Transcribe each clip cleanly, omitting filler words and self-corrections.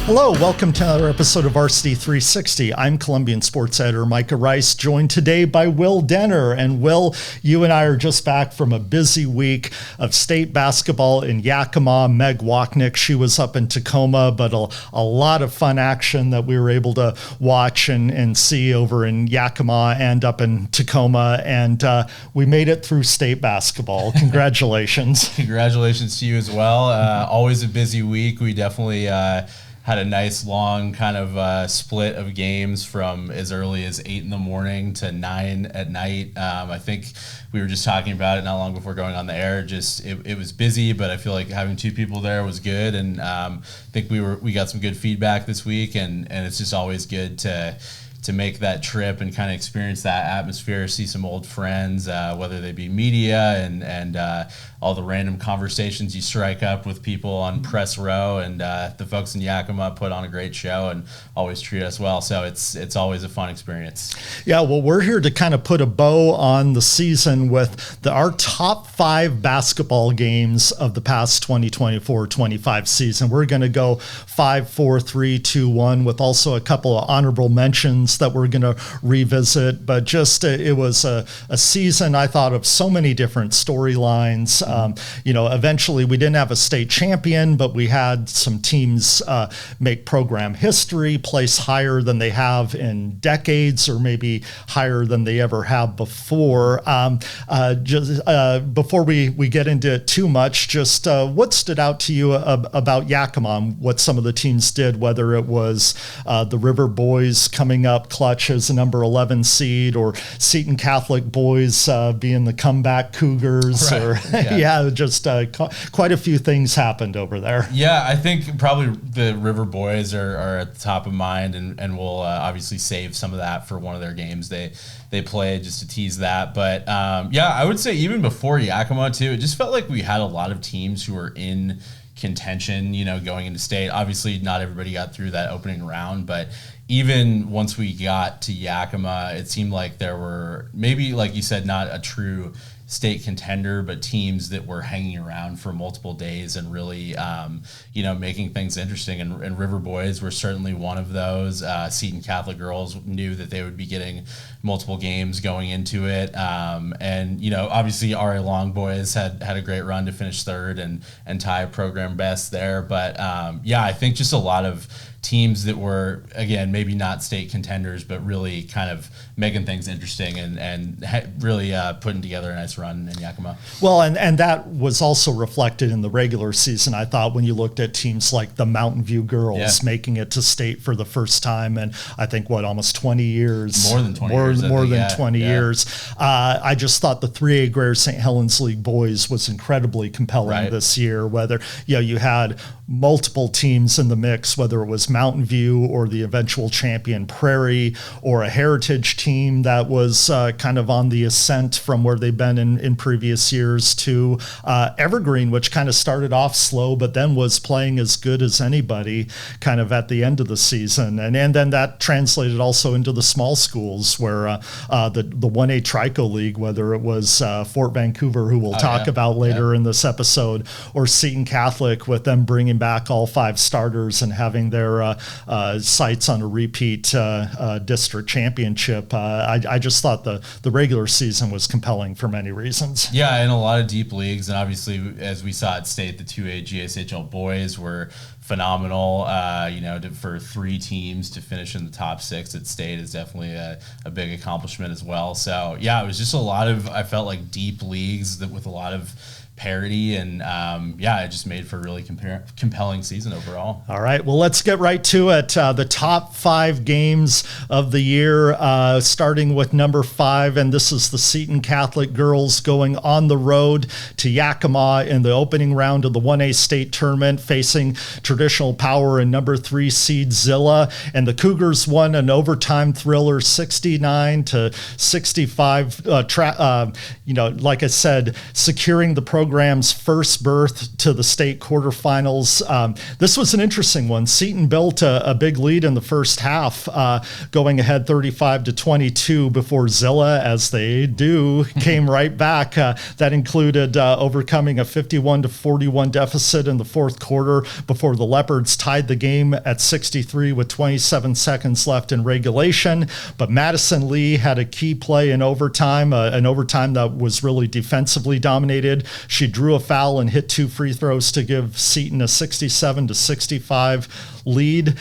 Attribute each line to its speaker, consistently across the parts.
Speaker 1: Hello, welcome to another episode of Varsity360. I'm Columbian sports editor Micah Rice, joined today by Will Denner. And Will, you and I are just back from a busy week of state basketball in Yakima. Meg Wachnick, she was up in Tacoma, but a lot of fun action that we were able to watch and see over in Yakima and up in Tacoma. And we made it through state basketball. Congratulations.
Speaker 2: Congratulations to you as well. Always a busy week. We definitely had a nice long kind of split of games from as early as 8 in the morning to 9 at night. I think we were just talking about it not long before going on the air. Just it was busy, but I feel like having two people there was good, and I think we got some good feedback this week, and it's just always good to make that trip and kind of experience that atmosphere, see some old friends, whether they be media and all the random conversations you strike up with people on press row, and the folks in Yakima put on a great show and always treat us well. So it's always a fun experience. Yeah,
Speaker 1: well, we're here to kind of put a bow on the season with our top 5 basketball games of the past 2024-25 season. We're going to go 5, 4, 3, 2, 1 with also a couple of honorable mentions that we're going to revisit. But just it was a season, I thought, of so many different storylines. Eventually we didn't have a state champion, but we had some teams make program history, place higher than they have in decades, or maybe higher than they ever have before. Before we get into it too much, just what stood out to you about Yakima, what some of the teams did, whether it was the River Boys coming up clutch as a number 11 seed, or Seton Catholic boys being the comeback Cougars, right. Just quite a few things happened over there.
Speaker 2: Yeah, I think probably the River Boys are at the top of mind, and we'll obviously save some of that for one of their games they played, just to tease that. But I would say even before Yakima too, it just felt like we had a lot of teams who were in contention, going into state. Obviously not everybody got through that opening round, but even once we got to Yakima, it seemed like there were maybe, like you said, not a true state contender, but teams that were hanging around for multiple days and really, making things interesting. And River Boys were certainly one of those. Seton Catholic girls knew that they would be getting multiple games going into it. Obviously RA Long Boys had a great run to finish third and tie program best there. But I think just a lot of teams that were, again, maybe not state contenders, but really kind of making things interesting and really putting together a nice run in Yakima.
Speaker 1: Well, and that was also reflected in the regular season, I thought, when you looked at teams like the Mountain View girls making it to state for the first time in, I think, almost 20 years.
Speaker 2: More than 20 years.
Speaker 1: More than 20 years. I just thought the 3A Greater St. Helens League boys was incredibly compelling this year, whether you had multiple teams in the mix, whether it was Mountain View or the eventual champion Prairie, or a heritage team that was kind of on the ascent from where they've been in previous years, to Evergreen, which kind of started off slow but then was playing as good as anybody kind of at the end of the season. And then that translated also into the small schools, where the 1A Trico League, whether it was Fort Vancouver, who we'll talk about later in this episode, or Seton Catholic, with them bringing back all 5 starters and having their sights on a repeat district championship. I just thought the regular season was compelling for many reasons.
Speaker 2: Yeah, in a lot of deep leagues, and obviously, as we saw at state, the 2A GSHL boys were phenomenal. For 3 teams to finish in the top 6 at state is definitely a big accomplishment as well. So it was just a lot of, I felt like, deep leagues with a lot of parity, and it just made for a really compelling season overall.
Speaker 1: All right, well, let's get right to it. The top 5 games of the year, starting with number 5, and this is the Seton Catholic girls going on the road to Yakima in the opening round of the 1A state tournament, facing traditional power and number 3 seed Zilla, and the Cougars won an overtime thriller 69-65. Like I said, securing the program's first berth to the state quarterfinals. This was an interesting one. Seton built a big lead in the first half, going ahead 35-22 before Zilla, as they do, came right back. That included overcoming a 51-41 deficit in the fourth quarter before the Leopards tied the game at 63 with 27 seconds left in regulation, but Madison Lee had a key play in overtime, an overtime that was really defensively dominated. She drew a foul and hit 2 free throws to give Seton a 67-65 lead.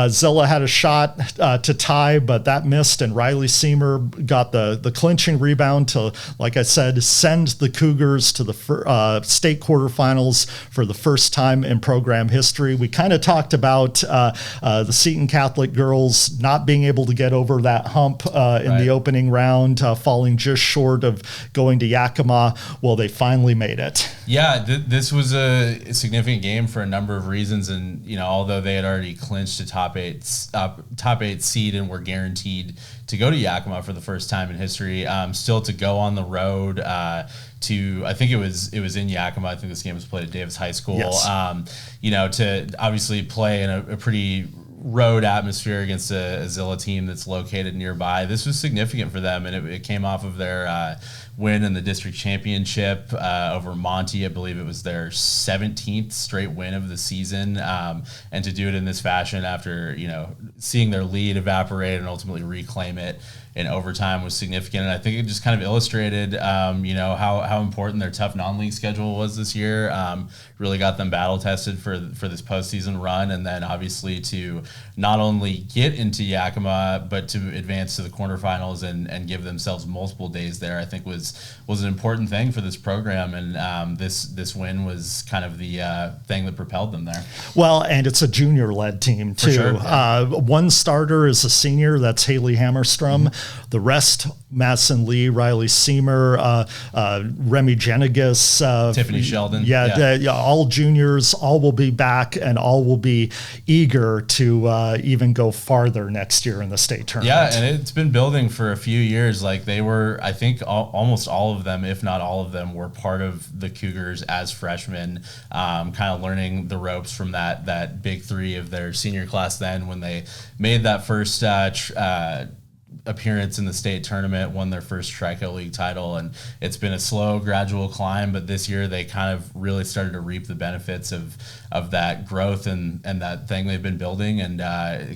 Speaker 1: Zilla had a shot to tie, but that missed, and Riley Seamer got the clinching rebound to, like I said, send the Cougars to the state quarterfinals for the first time in program history. We kind of talked about the Seton Catholic girls not being able to get over that hump in the opening round, falling just short of going to Yakima. Well, they finally made it.
Speaker 2: Yeah, this was a significant game for a number of reasons, and although they had already clinched a top eight seed and were guaranteed to go to Yakima for the first time in history, still to go on the road to, I think it was in Yakima. I think this game was played at Davis High School.
Speaker 1: Yes.
Speaker 2: To obviously play in a pretty road atmosphere against a Zilla team that's located nearby. This was significant for them, and it came off of their win in the district championship over Monty. I believe it was their 17th straight win of the season, and to do it in this fashion after seeing their lead evaporate and ultimately reclaim it in overtime was significant. And I think it just kind of illustrated how important their tough non-league schedule was this year. Really got them battle tested for this postseason run, and then obviously to not only get into Yakima but to advance to the quarterfinals and give themselves multiple days there, I think was an important thing for this program. And this win was kind of the thing that propelled them there.
Speaker 1: Well, and it's a junior-led team too.
Speaker 2: For sure.
Speaker 1: One starter is a senior. That's Haley Hammerstrom. Mm-hmm. The rest, Madison Lee, Riley Seamer, Remy Jenigas,
Speaker 2: Tiffany Sheldon.
Speaker 1: All juniors, all will be back, and all will be eager to even go farther next year in the state tournament.
Speaker 2: Yeah, and it's been building for a few years. Like they were, I think almost all of them, if not all of them, were part of the Cougars as freshmen, kind of learning the ropes from that big three of their senior class then when they made that first appearance in the state tournament, won their first Trico League title, and it's been a slow, gradual climb, but this year they kind of really started to reap the benefits of that growth and that thing they've been building, and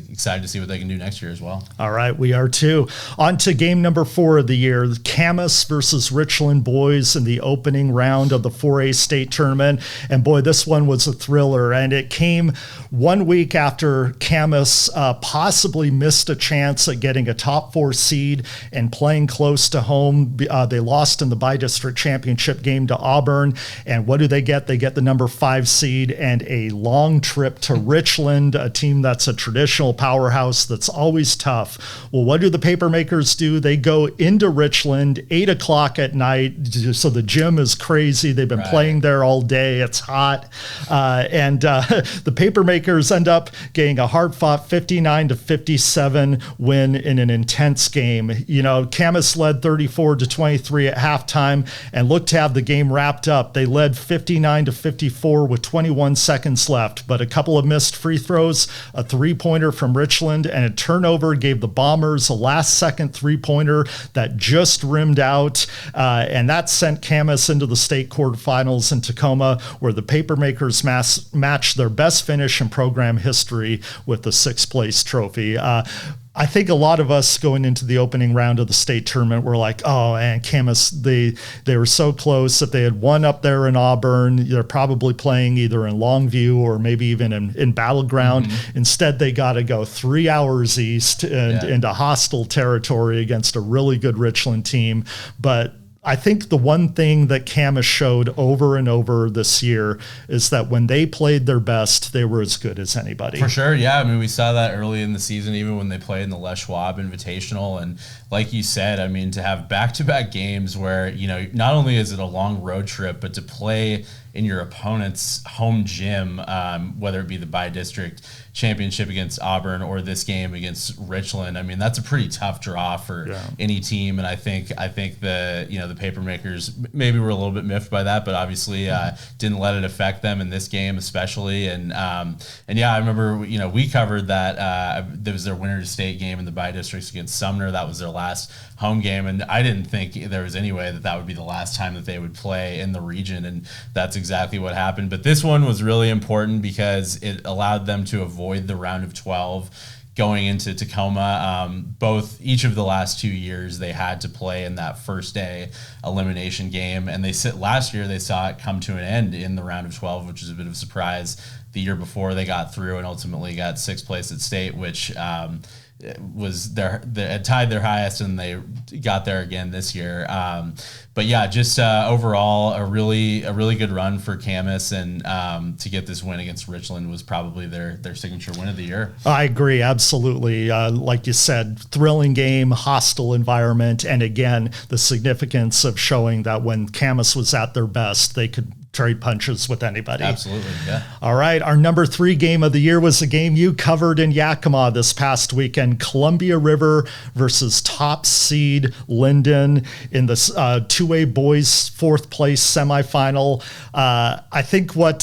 Speaker 2: excited to see what they can do next year as well. All
Speaker 1: right, we are too. On to game number 4 of the year, Camas versus Richland boys in the opening round of the 4A state tournament, and boy, this one was a thriller, and it came 1 week after Camas possibly missed a chance at getting a top 4 seed and playing close to home. They lost in the bi-district championship game to Auburn, and what do they get? They get the number 5 seed and a long trip to Richland, a team that's a traditional powerhouse that's always tough. Well, what do the Papermakers do? They go into Richland 8 o'clock at night, so the gym is crazy. They've been playing there all day. It's hot, and the Papermakers end up getting a hard-fought 59-57 win in an intense game. Camas led 34-23 at halftime and looked to have the game wrapped up. They led 59-54 with 21 seconds left, but a couple of missed free throws, a three-pointer from Richland, and a turnover gave the Bombers a last-second three-pointer that just rimmed out, and that sent Camas into the state quarterfinals in Tacoma, where the Papermakers matched their best finish in program history with the 6th-place trophy. I think a lot of us going into the opening round of the state tournament were like, oh, and Camas, they were so close. If they had won up there in Auburn, they're probably playing either in Longview or maybe even in Battleground. Mm-hmm. Instead, they got to go 3 hours east and into hostile territory against a really good Richland team. But I think the one thing that Camas showed over and over this year is that when they played their best, they were as good as anybody.
Speaker 2: For sure, yeah. I mean, we saw that early in the season, even when they played in the Les Schwab Invitational. And like you said, I mean, to have back-to-back games where, not only is it a long road trip, but to play in your opponent's home gym, whether it be the bi-district championship against Auburn or this game against Richland. I mean, that's a pretty tough draw for any team, and I think the the Papermakers maybe were a little bit miffed by that, but obviously didn't let it affect them in this game especially. And yeah, I remember we covered that there was their winner state game in the bi-districts against Sumner. That was their last home game, and I didn't think there was any way that would be the last time that they would play in the region, and that's exactly what happened. But this one was really important because it allowed them to avoid the round of 12 going into Tacoma. Each of the last 2 years they had to play in that first day elimination game, and last year they saw it come to an end in the round of 12, which was a bit of a surprise. The year before they got through and ultimately got sixth place at state, which was they tied their highest, and they got there again this year. But yeah, just overall a really good run for Camas, and to get this win against Richland was probably their signature win of the year.
Speaker 1: I agree, absolutely. Like you said, thrilling game, hostile environment, and again, the significance of showing that when Camas was at their best, they could trade punches with anybody.
Speaker 2: Absolutely, yeah.
Speaker 1: All right, our number 3 game of the year was a game you covered in Yakima this past weekend, Columbia River versus top seed Linden in the 2A boys 4th place semifinal. I think what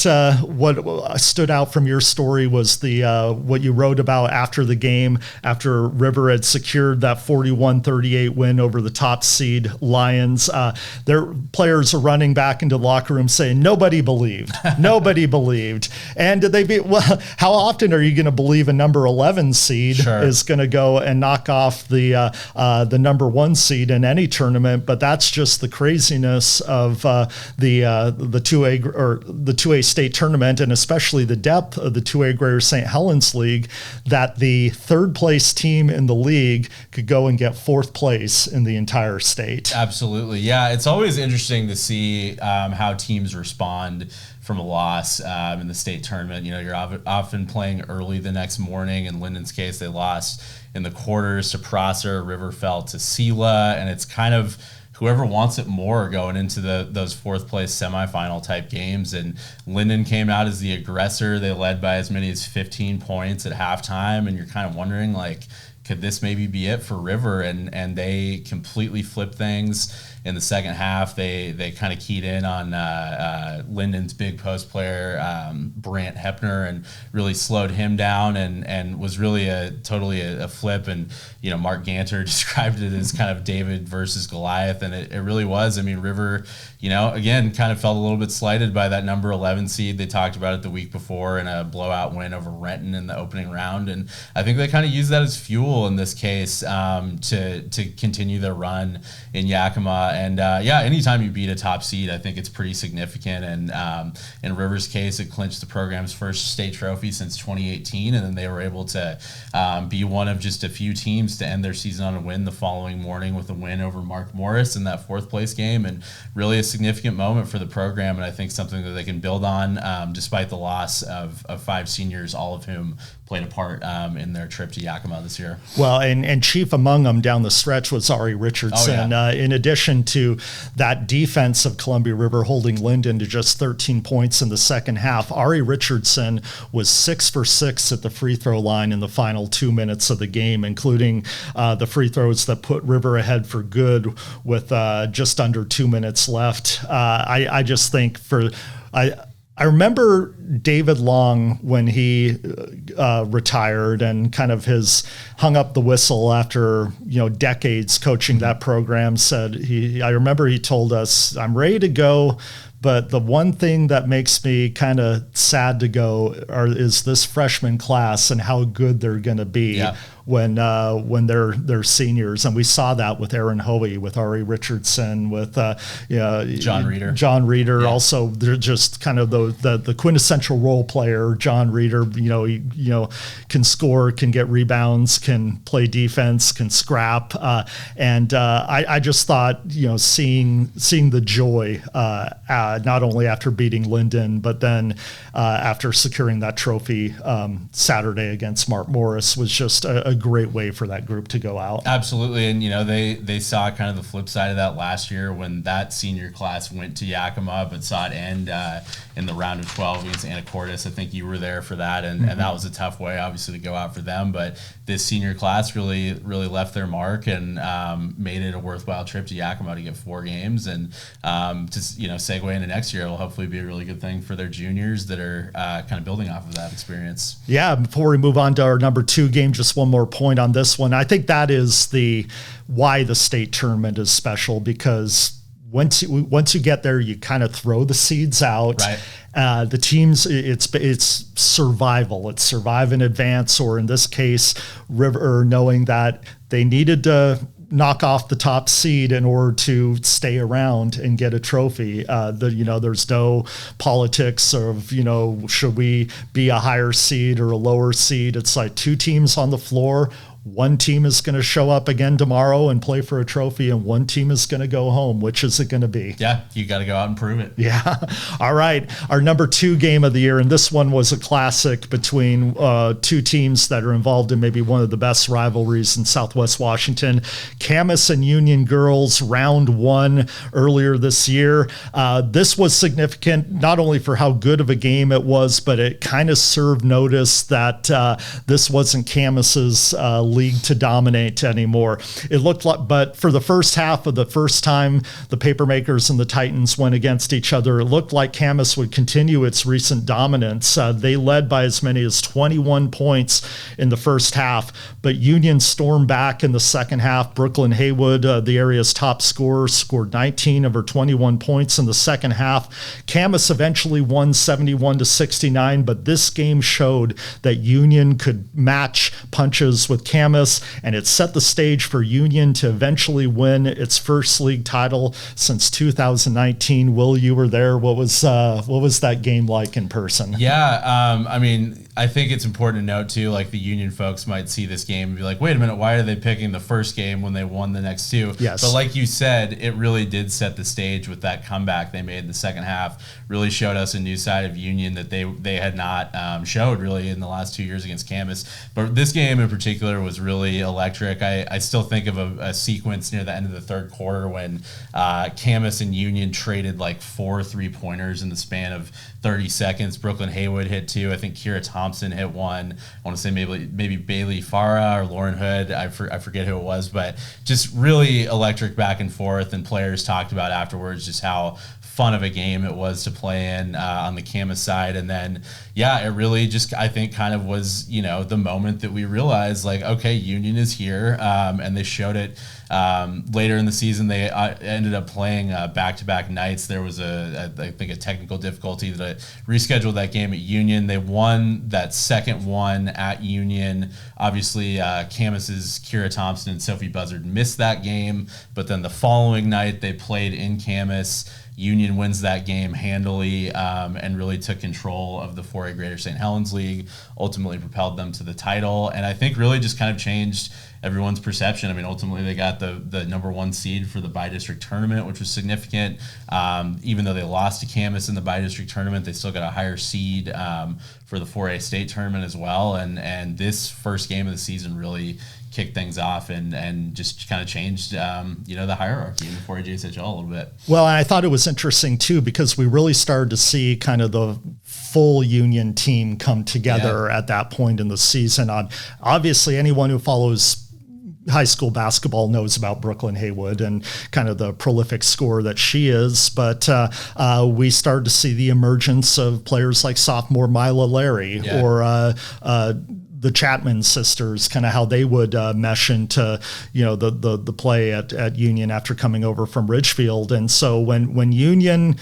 Speaker 1: stood out from your story was what you wrote about after the game, after River had secured that 41-38 win over the top seed Lions. Their players are running back into the locker room saying, nobody believed. Nobody believed. And did they be? Well, how often are you going to believe a number 11 seed is going to go and knock off the number 1 seed in any tournament? But that's just the craziness of the 2A or the 2A state tournament, and especially the depth of the 2A Greater St. Helens League, that the 3rd place team in the league could go and get 4th place in the entire state.
Speaker 2: Absolutely, yeah. It's always interesting to see how teams respond from a loss in the state tournament. You're often playing early the next morning. In Linden's case, they lost in the quarters to Prosser. River fell to Sela, and it's kind of whoever wants it more going into those 4th place semifinal type games. And Linden came out as the aggressor. They led by as many as 15 points at halftime, and you're kind of wondering, like, could this maybe be it for River? And they completely flipped things in the second half. They kind of keyed in on Linden's big post player, Brant Hepner, and really slowed him down, and was really totally a flip. And Mark Ganter described it as kind of David versus Goliath, and it really was. I mean, River, again, kind of felt a little bit slighted by that number 11 seed. They talked about it the week before in a blowout win over Renton in the opening round, and I think they kind of used that as fuel in this case to continue their run in Yakima. And anytime you beat a top seed, I think it's pretty significant. And in River's case, it clinched the program's first state trophy since 2018, and then they were able to be one of just a few teams to end their season on a win the following morning with a win over Mark Morris in that 4th place game, and really a significant moment for the program, and I think something that they can build on despite the loss of 5 seniors, all of whom played a part in their trip to Yakima this year.
Speaker 1: Well, and chief among them down the stretch was Ari Richardson.
Speaker 2: Oh, yeah.
Speaker 1: In addition to that defense of Columbia River holding Linden to just 13 points in the second half, Ari Richardson was 6 for 6 at the free throw line in the final 2 minutes of the game, including the free throws that put River ahead for good with just under 2 minutes left. I just think I remember David Long when he retired and kind of hung up the whistle after decades coaching that program. I remember he told us, "I'm ready to go, but the one thing that makes me kind of sad to go is this freshman class and how good they're going to be." Yeah. When they're seniors, and we saw that with Aaron Hoey, with Ari Richardson, with
Speaker 2: John Reeder.
Speaker 1: Yeah. Also, they're just kind of the quintessential role player. John Reeder, he can score, can get rebounds, can play defense, can scrap, and I just thought seeing the joy not only after beating Linden, but then after securing that trophy Saturday against Mark Morris was just a great way for that group to go out.
Speaker 2: Absolutely. And, they saw kind of the flip side of that last year when that senior class went to Yakima, but saw it end in the round of 12 against Anacortes. I think you were there for that, and that was a tough way, obviously, to go out for them. But this senior class really left their mark and made it a worthwhile trip to Yakima to get 4 games. And to segue into next year, it'll hopefully be a really good thing for their juniors that are kind of building off of that experience.
Speaker 1: Yeah, before we move on to our number 2 game, just one more point on this one. I think that is why the state tournament is special, because once you get there, you kind of throw the seeds out.
Speaker 2: Right.
Speaker 1: The teams, it's survival. It's survive in advance, or in this case, River, knowing that they needed to knock off the top seed in order to stay around and get a trophy. There's no politics of, should we be a higher seed or a lower seed? It's like 2 teams on the floor. One team is going to show up again tomorrow and play for a trophy, and one team is going to go home. Which is it going to be?
Speaker 2: Yeah, you got to go out and prove it.
Speaker 1: Yeah. All right. Our number 2 game of the year, and this one was a classic between 2 teams that are involved in maybe one of the best rivalries in Southwest Washington. Camas and Union girls, round 1 earlier this year. This was significant not only for how good of a game it was, but it kind of served notice that this wasn't Camas's league to dominate anymore. It looked like, but for the first half of the first time the Papermakers and the Titans went against each other, it looked like Camas would continue its recent dominance. They led by as many as 21 points in the first half, but Union stormed back in the second half. Brooklyn Haywood, the area's top scorer, scored 19 of her 21 points in the second half. Camas eventually won 71-69, but this game showed that Union could match punches with Camas, and it set the stage for Union to eventually win its first league title since 2019. Will, you were there. What was that game like in person?
Speaker 2: Yeah, I think it's important to note too, like the Union folks might see this game and be like, wait a minute, why are they picking the first game when they won the next 2?
Speaker 1: Yes.
Speaker 2: But like you said, it really did set the stage with that comeback they made in the second half. Really showed us a new side of Union that they had not showed really in the last 2 years against Camas. But this game in particular was really electric. I still think of a sequence near the end of the third quarter when Camas and Union traded like 4 3-pointers in the span of 30 seconds. Brooklyn Haywood hit 2. I think Kira Thompson hit 1. I want to say maybe Bailey Farah or Lauren Hood. I forget who it was, but just really electric back and forth. And players talked about afterwards just how fun of a game it was to play in on the Camas side. And then, yeah, it really just, I think, kind of was, the moment that we realized, like, okay, Union is here. And they showed it later in the season. They ended up playing back-to-back nights. There was I think a technical difficulty that rescheduled that game at Union. They won that second one at Union. Obviously, Camas's Kira Thompson and Sophie Buzzard missed that game, but then the following night they played in Camas. Union wins that game handily and really took control of the 4A Greater St. Helens League, ultimately propelled them to the title, and I think really just kind of changed everyone's perception. I mean, ultimately they got the number 1 seed for the bi-district tournament, which was significant. Even though they lost to Camas in the bi-district tournament, they still got a higher seed for the 4A state tournament as well, and this first game of the season really kicked things off and just kind of changed, the hierarchy in the 4A JSHL a little bit.
Speaker 1: Well, and I thought it was interesting too, because we really started to see kind of the full Union team come together at that point in the season. Obviously, anyone who follows high school basketball knows about Brooklyn Haywood and kind of the prolific scorer that she is, but we started to see the emergence of players like sophomore Mila Larry or the Chapman sisters, kind of how they would mesh into, the play at Union after coming over from Ridgefield. And so when Union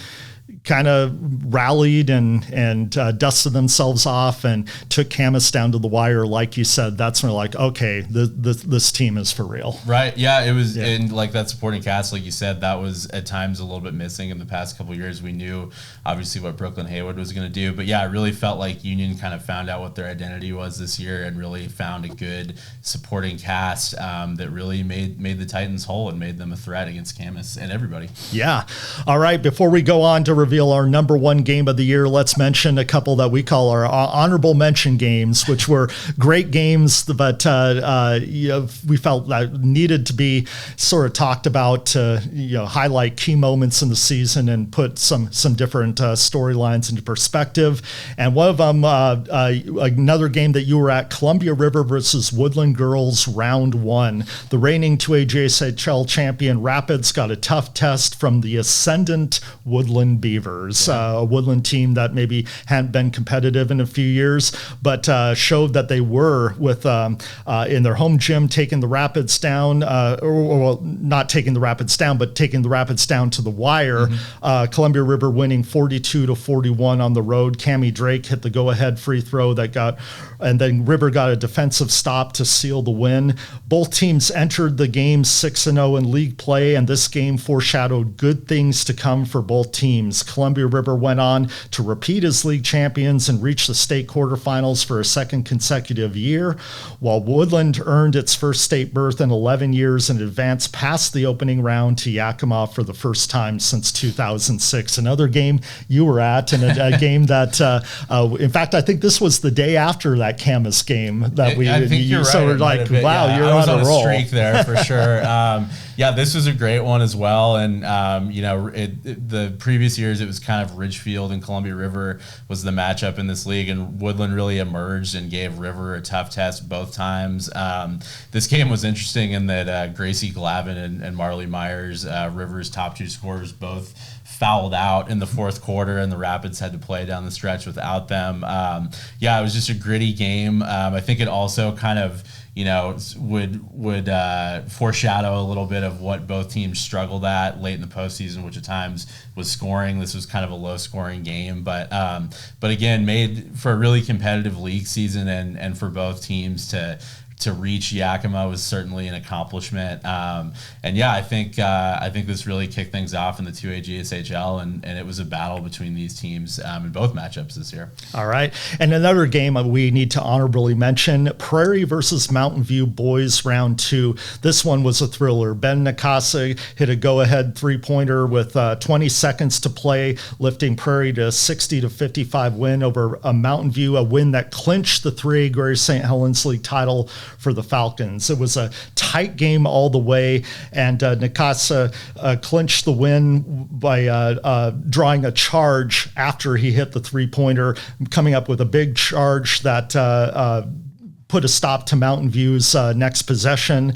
Speaker 1: kind of rallied and dusted themselves off and took Camas down to the wire, like you said, that's when we're like, okay, this team is for real.
Speaker 2: Right. Yeah, it was, and like that supporting cast, like you said, that was at times a little bit missing in the past couple of years. We knew obviously what Brooklyn Haywood was going to do, but yeah, it really felt like Union kind of found out what their identity was this year and really found a good supporting cast that really made the Titans whole and made them a threat against Camas and everybody.
Speaker 1: Yeah. All right. Before we go on to review reveal our number one game of the year, let's mention a couple that we call our honorable mention games, which were great games, but we felt that needed to be sort of talked about to highlight key moments in the season and put some different storylines into perspective. And one of them, another game that you were at, Columbia River versus Woodland Girls, round 1. The reigning 2A JSHL champion Rapids got a tough test from the ascendant Woodland Beavers, a Woodland team that maybe hadn't been competitive in a few years, but showed that they were with in their home gym taking the Rapids down, or not taking the Rapids down, but taking the Rapids down to the wire. Columbia River winning 42-41 on the road. Cammie Drake hit the go-ahead free throw and then River got a defensive stop to seal the win. Both teams entered the game 6-0 in league play, and this game foreshadowed good things to come for both teams. Columbia River went on to repeat as league champions and reach the state quarterfinals for a second consecutive year, while Woodland earned its first state berth in 11 years and advanced past the opening round to Yakima for the first time since 2006. Another game you were at, and a game that, in fact, I think this was the day after that Camas game that
Speaker 2: I think you're right.
Speaker 1: So we're like, wow, you're on a roll.
Speaker 2: Streak there for sure. This was a great one as well. And, the previous years, it was kind of Ridgefield and Columbia River was the matchup in this league, and Woodland really emerged and gave River a tough test both times. This game was interesting in that Gracie Glavin and Marley Myers, River's top 2 scorers, both fouled out in the fourth quarter, and the Rapids had to play down the stretch without them. It was just a gritty game. I think it also kind of would foreshadow a little bit of what both teams struggled at late in the postseason, which at times was scoring. This was kind of a low-scoring game, but again, made for a really competitive league season, and for both teams to reach Yakima was certainly an accomplishment. I think this really kicked things off in the 2A GSHL, and it was a battle between these teams in both matchups this year. All
Speaker 1: right. And another game we need to honorably mention, Prairie versus Mountain View boys round 2. This one was a thriller. Ben Nakasa hit a go-ahead three-pointer with 20 seconds to play, lifting Prairie to a 60-55 win over Mountain View, a win that clinched the 3A Greater St. Helens League title for the Falcons. It was a tight game all the way, and Nakasa clinched the win by drawing a charge after he hit the three-pointer, coming up with a big charge that put a stop to Mountain View's next possession.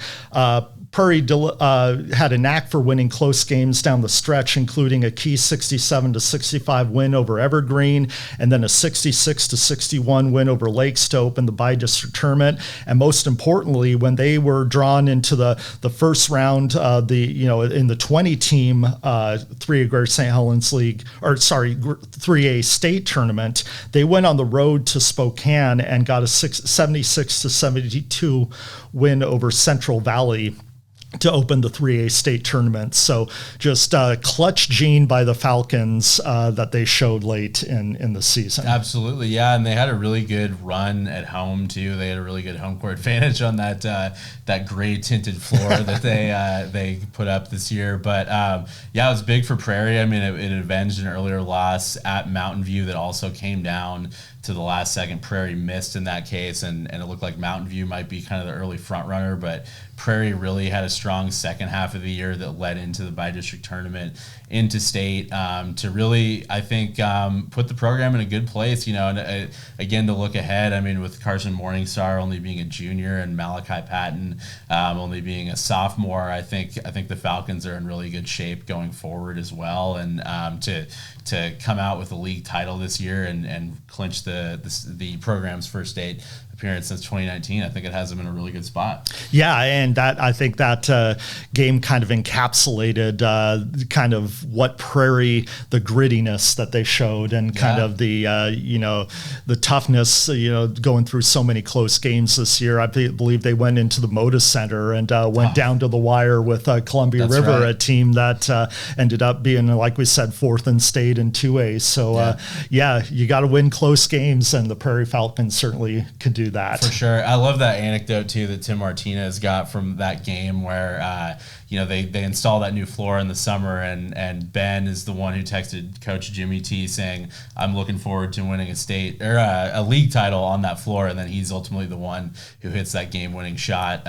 Speaker 1: Prairie had a knack for winning close games down the stretch, including a key 67-65 win over Evergreen, and then a 66-61 win over Lakes to open the bi-district tournament. And most importantly, when they were drawn into the first round, in the 20-team 3A Greater St. Helens League, 3A state tournament, they went on the road to Spokane and got a 76-72 win over Central Valley to open the 3A state tournament. So just clutch gene by the Falcons that they showed late in the season.
Speaker 2: Absolutely, yeah, and they had a really good run at home too. They had a really good home court advantage on that gray tinted floor that they put up this year. But it was big for Prairie. I mean, it avenged an earlier loss at Mountain View that also came down to the last second. Prairie missed in that case, and it looked like Mountain View might be kind of the early front runner, but Prairie really had a strong second half of the year that led into the bi-district tournament into state to really, I think, put the program in a good place, and again, to look ahead, I mean, with Carson Morningstar only being a junior and Malachi Patton only being a sophomore, I think the Falcons are in really good shape going forward as well, and to come out with a league title this year and clinch the program's first state appearance since 2019, I think it has them in a really good spot.
Speaker 1: Yeah, and I think that game kind of encapsulated kind of what Prairie, the grittiness that they showed, and kind of the the toughness, going through so many close games this year. I believe they went into the Moda Center and went down to the wire with Columbia River, right, a team that ended up being, like we said, fourth in state in 2A. So you got to win close games, and the Prairie Falcons certainly can do that.
Speaker 2: For sure. I love that anecdote too that Tim Martinez got from that game where they install that new floor in the summer, and Ben is the one who texted Coach Jimmy T saying, I'm looking forward to winning a state or a league title on that floor, and then he's ultimately the one who hits that game-winning shot.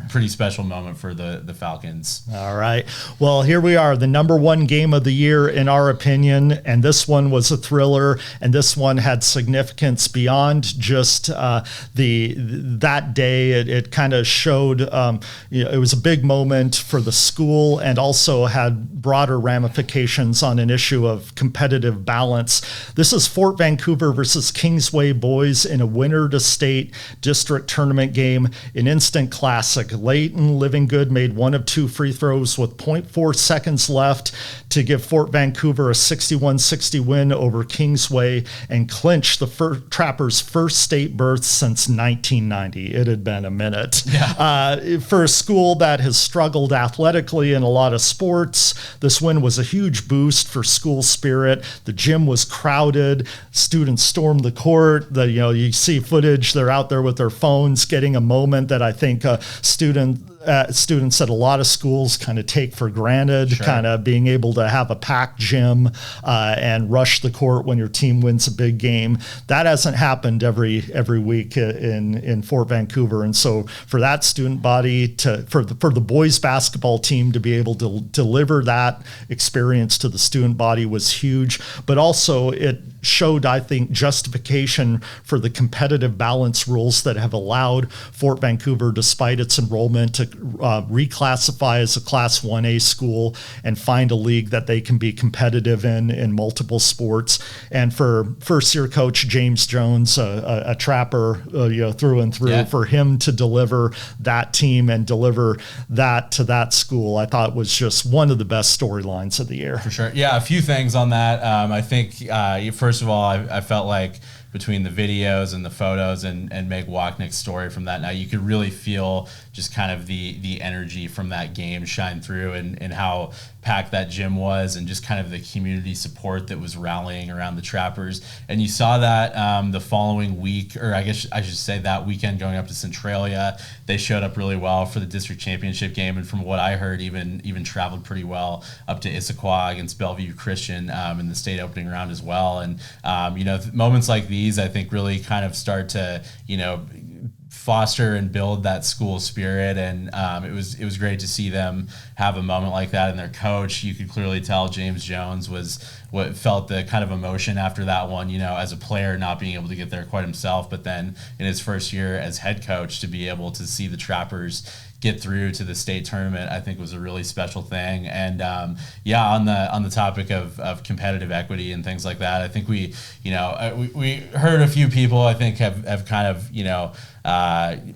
Speaker 2: Pretty special moment for the Falcons.
Speaker 1: All right. Well, here we are, the number one game of the year in our opinion, and this one was a thriller, and this one had significance beyond just that day. It kind of showed, it was a big moment for the school and also had broader ramifications on an issue of competitive balance. This is Fort Vancouver versus Kingsway boys in a winner-to-state district tournament game, an instant classic. Leighton Livingood made one of two free throws with 0.4 seconds left to give Fort Vancouver a 61-60 win over Kingsway and clinch the Trappers' first state berth since 1990. It had been a minute.
Speaker 2: Yeah.
Speaker 1: For a school that has struggled athletically in a lot of sports, this win was a huge boost for school spirit. The gym was crowded. Students stormed the court. You see footage. They're out there with their phones getting a moment that I think students at a lot of schools kind of take for granted,
Speaker 2: sure.
Speaker 1: Kind of being able to have a packed gym and rush the court when your team wins a big game. That hasn't happened every week in Fort Vancouver. And so for that student body for the boys basketball team to be able to deliver that experience to the student body was huge, but also it showed, I think, justification for the competitive balance rules that have allowed Fort Vancouver, despite its enrollment, to reclassify as a Class 1A school and find a league that they can be competitive in multiple sports. And for first-year coach James Jones, a Trapper, through and through,
Speaker 2: yeah.
Speaker 1: For him to deliver that team and deliver that to that school, I thought was just one of the best storylines of the year.
Speaker 2: For sure. Yeah, a few things on that. I think, first of all, I felt like between the videos and the photos and Meg Wachnick's story from that night, you could really feel just kind of the energy from that game shine through and how packed that gym was and just kind of the community support that was rallying around the Trappers. And you saw that the following week, or I guess I should say that weekend going up to Centralia, they showed up really well for the district championship game. And from what I heard, even traveled pretty well up to Issaquah against Bellevue Christian in the state opening round as well. And, moments like these, I think, really kind of start to, foster and build that school spirit, and it was great to see them have a moment like that. And their coach, you could clearly tell James Jones was what felt the kind of emotion after that one, as a player not being able to get there quite himself, but then in his first year as head coach to be able to see the Trappers get through to the state tournament, I think was a really special thing. And on the topic of competitive equity and things like that, I think we heard a few people I think have kind of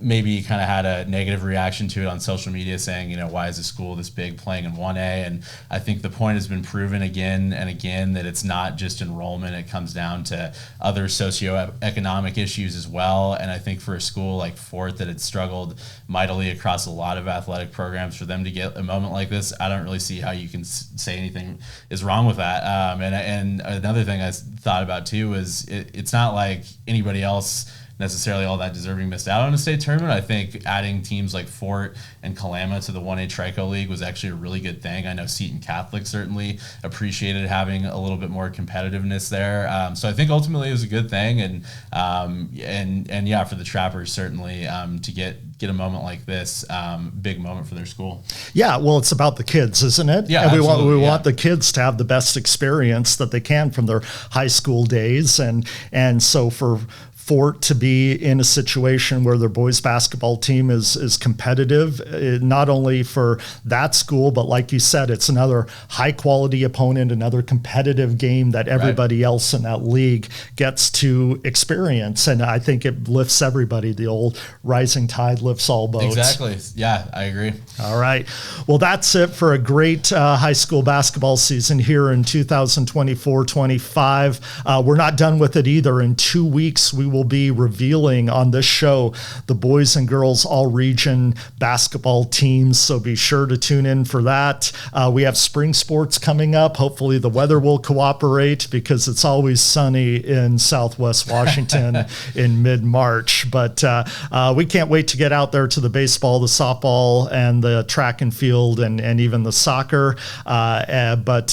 Speaker 2: maybe kind of had a negative reaction to it on social media, saying, why is a school this big playing in 1A? And I think the point has been proven again and again that it's not just enrollment. It comes down to other socioeconomic issues as well. And I think for a school like Fort that had struggled mightily across a lot of athletic programs, for them to get a moment like this, I don't really see how you can say anything is wrong with that. And another thing I thought about too is it's not like anybody else necessarily all that deserving missed out on a state tournament. I think adding teams like Fort and Kalama to the 1A Trico League was actually a really good thing. I know Seton Catholic certainly appreciated having a little bit more competitiveness there. So I think ultimately it was a good thing, and for the Trappers certainly to get a moment like this, big moment for their school. Yeah,
Speaker 1: well, it's about the kids, isn't it?
Speaker 2: Yeah,
Speaker 1: and we want the kids to have the best experience that they can from their high school days, and so for Fort to be in a situation where their boys basketball team is competitive, not only for that school, but like you said, it's another high quality opponent, another competitive game that everybody else in that league gets to experience. And I think it lifts everybody. The old rising tide lifts all boats.
Speaker 2: Exactly. Yeah, I agree.
Speaker 1: All right. Well, that's it for a great high school basketball season here in 2024-25. We're not done with it either. In 2 weeks, we will will be revealing on this show the boys and girls all-region basketball teams, so be sure to tune in for that. We have spring sports coming up. Hopefully the weather will cooperate because it's always sunny in Southwest Washington in mid-March. But we can't wait to get out there to the baseball, the softball, and the track and field, and even the soccer. But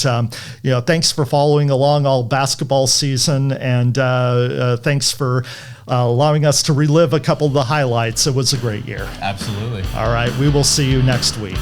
Speaker 1: thanks for following along all basketball season, and thanks for allowing us to relive a couple of the highlights. It was a great year.
Speaker 2: Absolutely.
Speaker 1: All right, we will see you next week.